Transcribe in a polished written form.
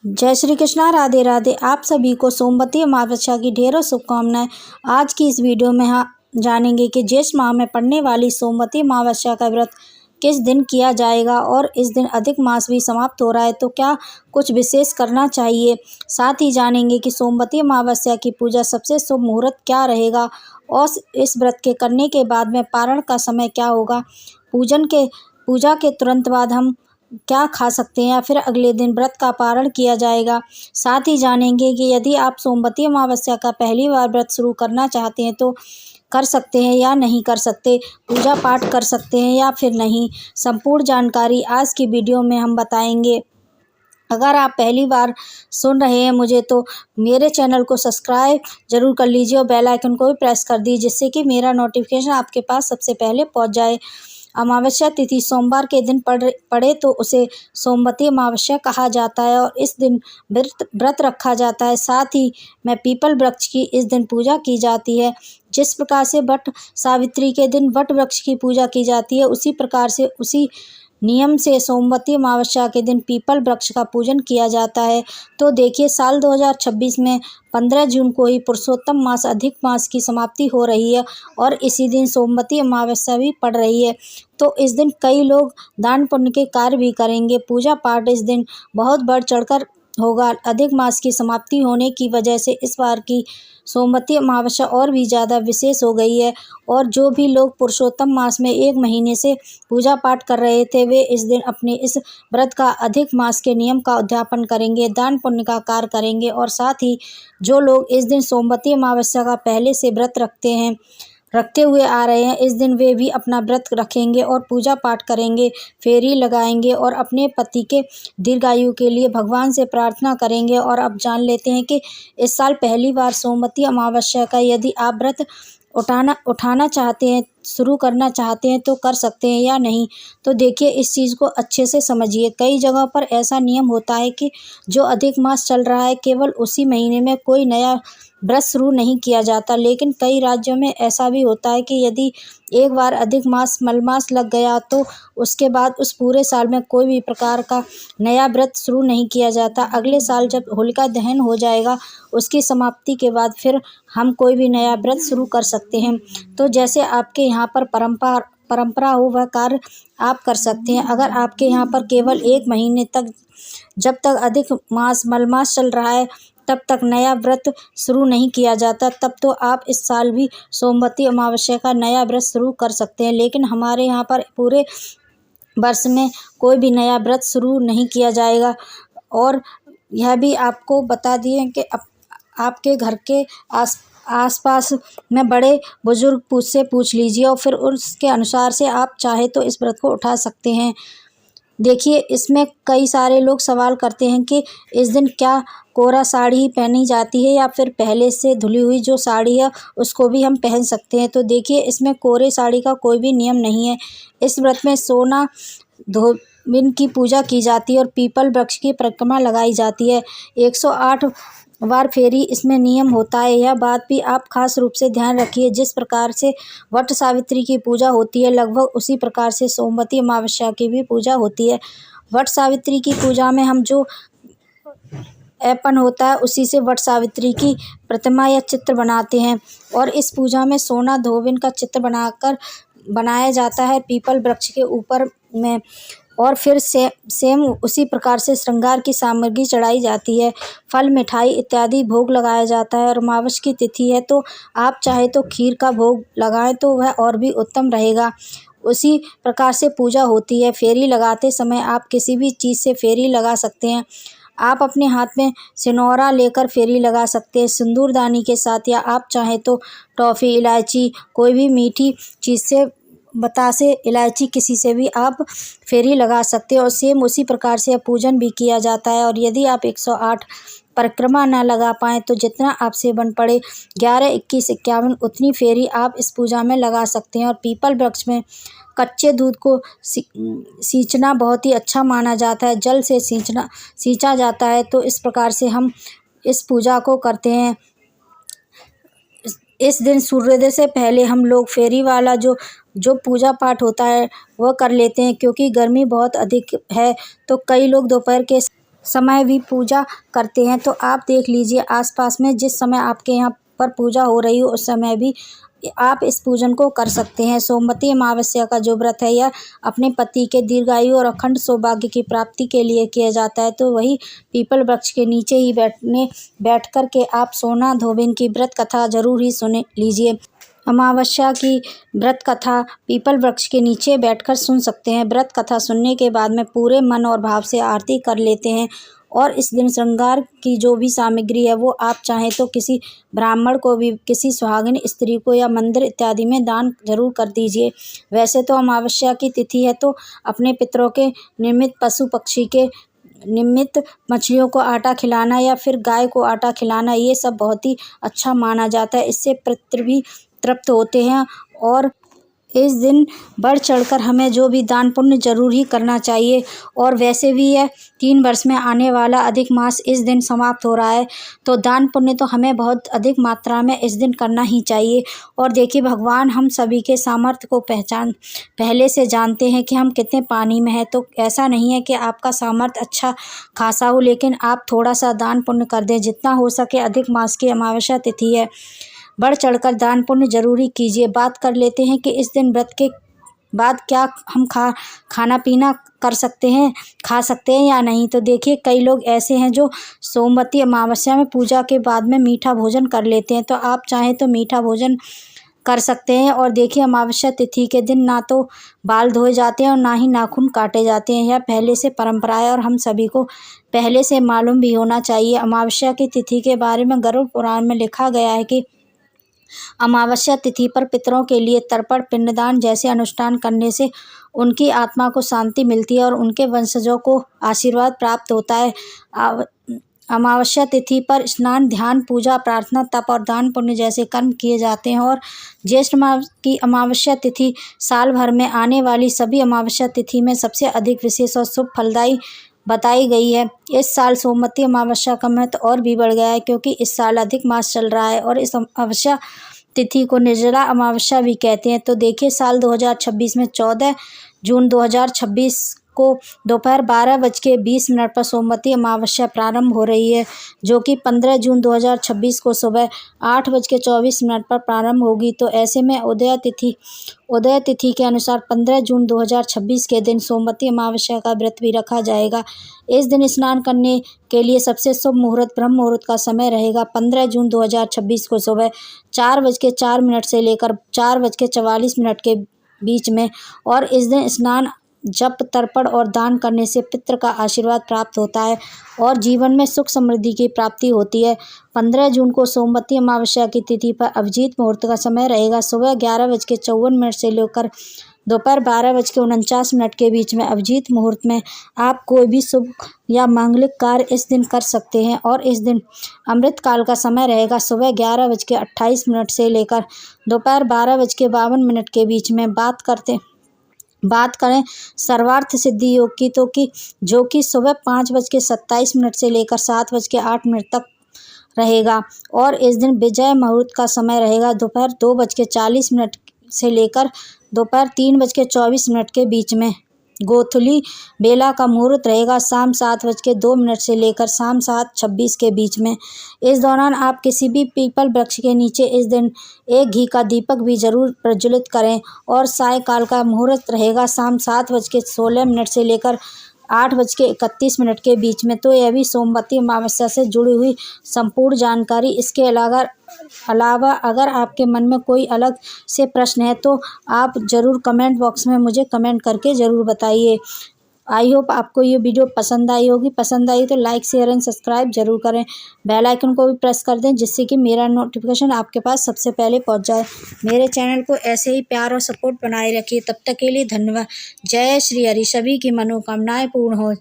जय श्री कृष्णा, राधे राधे। आप सभी को सोमवती अमावस्या की ढेरों शुभकामनाएं। आज की इस वीडियो में हम जानेंगे कि ज्येष्ठ माह में पड़ने वाली सोमवती अमावस्या का व्रत किस दिन किया जाएगा और इस दिन अधिक मास भी समाप्त हो रहा है तो क्या कुछ विशेष करना चाहिए। साथ ही जानेंगे कि सोमवती अमावस्या की पूजा सबसे शुभ मुहूर्त क्या रहेगा और इस व्रत के करने के बाद में पारण का समय क्या होगा। पूजा के तुरंत बाद हम क्या खा सकते हैं या फिर अगले दिन व्रत का पारण किया जाएगा। साथ ही जानेंगे कि यदि आप सोमवती अमावस्या का पहली बार व्रत शुरू करना चाहते हैं तो कर सकते हैं या नहीं कर सकते, पूजा पाठ कर सकते हैं या फिर नहीं। संपूर्ण जानकारी आज की वीडियो में हम बताएंगे। अगर आप पहली बार सुन रहे हैं मुझे तो मेरे चैनल को सब्सक्राइब जरूर कर लीजिए और बेल आइकन को भी प्रेस कर दीजिए जिससे कि मेरा नोटिफिकेशन आपके पास सबसे पहले पहुंच जाए। अमावस्या तिथि सोमवार के दिन पड़े तो उसे सोमवती अमावस्या कहा जाता है और इस दिन व्रत रखा जाता है। साथ ही में पीपल वृक्ष की इस दिन पूजा की जाती है। जिस प्रकार से वट सावित्री के दिन वट वृक्ष की पूजा की जाती है उसी प्रकार से उसी नियम से सोमवती अमावस्या के दिन पीपल वृक्ष का पूजन किया जाता है। तो देखिए, साल 2026 में 15 जून को ही पुरुषोत्तम मास अधिक मास की समाप्ति हो रही है और इसी दिन सोमवती अमावस्या भी पड़ रही है। तो इस दिन कई लोग दान पुण्य के कार्य भी करेंगे। पूजा पाठ इस दिन बहुत बढ़ चढ़कर होगा। अधिक मास की समाप्ति होने की वजह से इस बार की सोमवती अमावस्या और भी ज़्यादा विशेष हो गई है और जो भी लोग पुरुषोत्तम मास में 1 महीने से पूजा पाठ कर रहे थे वे इस दिन अपने इस व्रत का अधिक मास के नियम का उद्यापन करेंगे, दान पुण्य का कार्य करेंगे। और साथ ही जो लोग इस दिन सोमवती अमावस्या का पहले से व्रत रखते हुए आ रहे हैं, इस दिन वे भी अपना व्रत रखेंगे और पूजा पाठ करेंगे, फेरी लगाएंगे और अपने पति के दीर्घायु के लिए भगवान से प्रार्थना करेंगे। और अब जान लेते हैं कि इस साल पहली बार सोमवती अमावस्या का यदि आप व्रत उठाना चाहते हैं, शुरू करना चाहते हैं तो कर सकते हैं या नहीं। तो देखिए, इस चीज़ को अच्छे से समझिए। कई जगह पर ऐसा नियम होता है कि जो अधिक मास चल रहा है केवल उसी महीने में कोई नया व्रत शुरू नहीं किया जाता, लेकिन कई राज्यों में ऐसा भी होता है कि यदि एक बार अधिक मास मलमास लग गया तो उसके बाद उस पूरे साल में कोई भी प्रकार का नया व्रत शुरू नहीं किया जाता। अगले साल जब होलिका दहन हो जाएगा उसकी समाप्ति के बाद फिर हम कोई भी नया व्रत शुरू कर सकते हैं। तो जैसे आपके यहाँ पर परंपरा हो वह कार्य आप कर सकते हैं। अगर आपके यहाँ पर केवल 1 महीने तक जब तक अधिक मास मलमास चल रहा है तब तक नया व्रत शुरू नहीं किया जाता, तब तो आप इस साल भी सोमवती अमावस्या का नया व्रत शुरू कर सकते हैं। लेकिन हमारे यहाँ पर पूरे वर्ष में कोई भी नया व्रत शुरू नहीं किया जाएगा। और यह भी आपको बता दिए कि आपके घर के आसपास में बड़े बुजुर्ग से पूछ लीजिए और फिर उसके अनुसार से आप चाहे तो इस व्रत को उठा सकते हैं। देखिए, इसमें कई सारे लोग सवाल करते हैं कि इस दिन क्या कोरा साड़ी ही पहनी जाती है या फिर पहले से धुली हुई जो साड़ी है उसको भी हम पहन सकते हैं। तो देखिए, इसमें कोरे साड़ी का कोई भी नियम नहीं है। इस व्रत में सोना धोबिन की पूजा की जाती है और पीपल वृक्ष की परिक्रमा लगाई जाती है। 108 बार फेरी इसमें नियम होता है। यह बात भी आप खास रूप से ध्यान रखिए। जिस प्रकार से वट सावित्री की पूजा होती है लगभग उसी प्रकार से सोमवती अमावस्या की भी पूजा होती है। वट सावित्री की पूजा में हम जो ऐपन होता है उसी से वट सावित्री की प्रतिमा या चित्र बनाते हैं और इस पूजा में सोना धोबिन का चित्र बनाया जाता है पीपल वृक्ष के ऊपर में। और फिर सेम उसी प्रकार से श्रृंगार की सामग्री चढ़ाई जाती है, फल मिठाई इत्यादि भोग लगाया जाता है। और अमावस्या की तिथि है तो आप चाहे तो खीर का भोग लगाएं तो वह और भी उत्तम रहेगा। उसी प्रकार से पूजा होती है। फेरी लगाते समय आप किसी भी चीज़ से फेरी लगा सकते हैं। आप अपने हाथ में सिनौरा लेकर फेरी लगा सकते हैं सिंदूरदानी के साथ, या आप चाहें तो टॉफ़ी, इलायची, कोई भी मीठी चीज़ से, बतासे, इलायची, किसी से भी आप फेरी लगा सकते हैं। और सेम उसी प्रकार से पूजन भी किया जाता है। और यदि आप 108 परिक्रमा ना लगा पाएँ तो जितना आपसे बन पड़े 11, 21, 51 उतनी फेरी आप इस पूजा में लगा सकते हैं। और पीपल वृक्ष में कच्चे दूध को सींचना बहुत ही अच्छा माना जाता है, जल से सींचा जाता है। तो इस प्रकार से हम इस पूजा को करते हैं। इस दिन सूर्योदय से पहले हम लोग फेरी वाला जो पूजा पाठ होता है वह कर लेते हैं, क्योंकि गर्मी बहुत अधिक है तो कई लोग दोपहर के समय भी पूजा करते हैं। तो आप देख लीजिए आसपास में जिस समय आपके यहाँ पर पूजा हो रही हो उस समय भी आप इस पूजन को कर सकते हैं। सोमवती अमावस्या का जो व्रत है यह अपने पति के दीर्घायु और अखंड सौभाग्य की प्राप्ति के लिए किया जाता है। तो वही पीपल वृक्ष के नीचे ही बैठ कर के आप सोना धोबिन की व्रत कथा जरूर ही सुन लीजिए। अमावस्या की व्रत कथा पीपल वृक्ष के नीचे बैठकर सुन सकते हैं। व्रत कथा सुनने के बाद में पूरे मन और भाव से आरती कर लेते हैं और इस दिन श्रृंगार की जो भी सामग्री है वो आप चाहें तो किसी ब्राह्मण को भी, किसी सुहागिन स्त्री को या मंदिर इत्यादि में दान जरूर कर दीजिए। वैसे तो अमावस्या की तिथि है तो अपने पितरों के निमित्त, पशु पक्षी के निमित्त मछलियों को आटा खिलाना या फिर गाय को आटा खिलाना ये सब बहुत ही अच्छा माना जाता है। इससे पितृ भी तृप्त होते हैं और इस दिन बढ़ चढ़कर हमें जो भी दान पुण्य जरूर ही करना चाहिए। और वैसे भी यह 3 वर्ष में आने वाला अधिक मास इस दिन समाप्त हो रहा है तो दान पुण्य तो हमें बहुत अधिक मात्रा में इस दिन करना ही चाहिए। और देखिए भगवान हम सभी के सामर्थ्य को पहले से जानते हैं कि हम कितने पानी में हैं। तो ऐसा नहीं है कि आपका सामर्थ्य अच्छा खासा हो लेकिन आप थोड़ा सा दान पुण्य कर दें। जितना हो सके अधिक मास की अमावस्या तिथि है, बढ़ चढ़कर दान पुण्य जरूरी कीजिए। बात कर लेते हैं कि इस दिन व्रत के बाद क्या हम खाना पीना कर सकते हैं, खा सकते हैं या नहीं। तो देखिए कई लोग ऐसे हैं जो सोमवती अमावस्या में पूजा के बाद में मीठा भोजन कर लेते हैं। तो आप चाहें तो मीठा भोजन कर सकते हैं। और देखिए अमावस्या तिथि के दिन ना तो बाल धोए जाते हैं और ना ही नाखून काटे जाते हैं। यह पहले से परंपरा है और हम सभी को पहले से मालूम भी होना चाहिए। अमावस्या की तिथि के बारे में गरुड़ पुराण में लिखा गया है कि अमावस्या तिथि पर पितरों के लिए तर्पण, पिंडदान जैसे अनुष्ठान करने से उनकी आत्मा को शांति मिलती है और उनके वंशजों को आशीर्वाद प्राप्त होता है। अमावस्या तिथि पर स्नान, ध्यान, पूजा, प्रार्थना, तप और दान पुण्य जैसे कर्म किए जाते हैं। और ज्येष्ठ मास की अमावस्या तिथि साल भर में आने वाली सभी अमावस्या तिथि में सबसे अधिक विशेष और शुभ फलदायी बताई गई है। इस साल सोमवती अमावस्या का महत्व और भी बढ़ गया है क्योंकि इस साल अधिक मास चल रहा है और इस अमावस्या तिथि को निर्जला अमावस्या भी कहते हैं। तो देखिए साल 2026 में 14 जून 2026 को दोपहर 12:20 पर सोमवती अमावस्या प्रारंभ हो रही है जो कि 15 जून 2026 को सुबह 8:24 पर प्रारंभ होगी। तो ऐसे में उदय तिथि के अनुसार 15 जून 2026 के दिन सोमवती अमावस्या का व्रत भी रखा जाएगा। इस दिन स्नान करने के लिए सबसे शुभ मुहूर्त ब्रह्म मुहूर्त का समय रहेगा 15 जून 2026 को सुबह 4:04 से लेकर 4:44 के बीच में। और इस दिन स्नान, जप, तर्पण और दान करने से पितृ का आशीर्वाद प्राप्त होता है और जीवन में सुख समृद्धि की प्राप्ति होती है। 15 जून को सोमवती अमावस्या की तिथि पर अभिजीत मुहूर्त का समय रहेगा सुबह 11:54 से लेकर दोपहर 12:49 के बीच में। अभिजीत मुहूर्त में आप कोई भी शुभ या मांगलिक कार्य इस दिन कर सकते हैं और इस दिन अमृत काल का समय रहेगा सुबह 11:28 से लेकर दोपहर 12:52 के बीच में। बात करें सर्वार्थ सिद्धि योग की तो जो कि सुबह 5:27 से लेकर 7:08 तक रहेगा। और इस दिन विजय मुहूर्त का समय रहेगा दोपहर 2:40 से लेकर दोपहर 3:24 के बीच में। गोधूली बेला का मुहूर्त रहेगा शाम 7:02 से लेकर शाम 7:26 के बीच में। इस दौरान आप किसी भी पीपल वृक्ष के नीचे इस दिन एक घी का दीपक भी जरूर प्रज्वलित करें। और सायकाल का मुहूर्त रहेगा शाम 7:16 से लेकर 8:31 के बीच में। तो यह भी सोमवती अमावस्या से जुड़ी हुई संपूर्ण जानकारी। इसके अलावा अगर आपके मन में कोई अलग से प्रश्न है तो आप ज़रूर कमेंट बॉक्स में मुझे कमेंट करके ज़रूर बताइए। आई होप आपको ये वीडियो पसंद आई होगी। पसंद आई तो लाइक, शेयर एंड सब्सक्राइब जरूर करें। बेल आइकन को भी प्रेस कर दें जिससे कि मेरा नोटिफिकेशन आपके पास सबसे पहले पहुंच जाए। मेरे चैनल को ऐसे ही प्यार और सपोर्ट बनाए रखिए। तब तक के लिए धन्यवाद। जय श्री हरि। सभी की मनोकामनाएं पूर्ण हो।